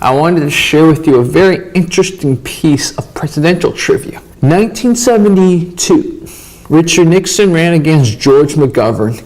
I wanted to share with you a very interesting piece of presidential trivia. 1972, Richard Nixon ran against George McGovern,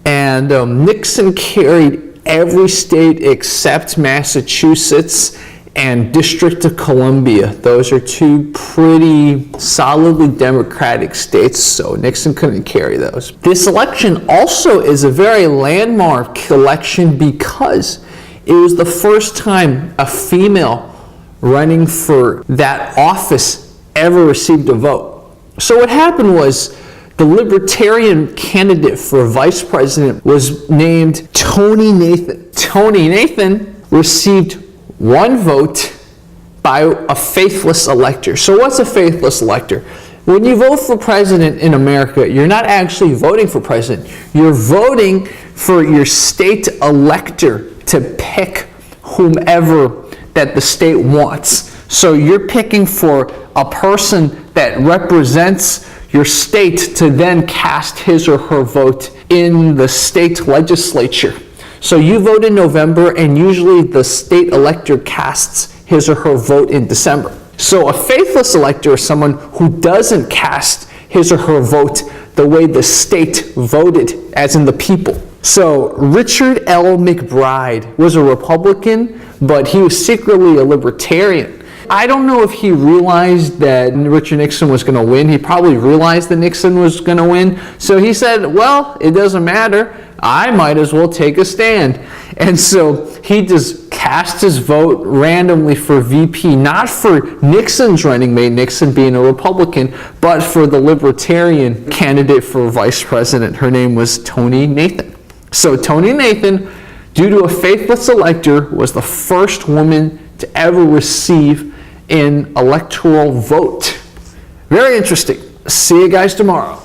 and Nixon carried every state except Massachusetts and District of Columbia. Those are two pretty solidly Democratic states, so Nixon couldn't carry those. This election also is a very landmark election because it was the first time a female running for that office ever received a vote. So what happened was the Libertarian candidate for vice president was named Toni Nathan. Toni Nathan received one vote by a faithless elector. So what's a faithless elector? When you vote for president in America, you're not actually voting for president. You're voting for your state elector to pick whomever that the state wants. So you're picking for a person that represents your state to then cast his or her vote in the state legislature. So you vote in November, and usually the state elector casts his or her vote in December. So a faithless elector is someone who doesn't cast his or her vote the way the state voted, as in the people. So Richard L MacBride was a Republican, but he was secretly a Libertarian. I don't know if he realized that Richard Nixon was going to win. He probably realized that Nixon was going to win. So he said, well, it doesn't matter. I might as well take a stand. And so he just cast his vote randomly for VP, not for Nixon's running mate, Nixon being a Republican, but for the Libertarian candidate for vice president. Her name was Toni Nathan. So Toni Nathan, due to a faithless elector, was the first woman to ever receive an electoral vote. Very interesting. See you guys tomorrow.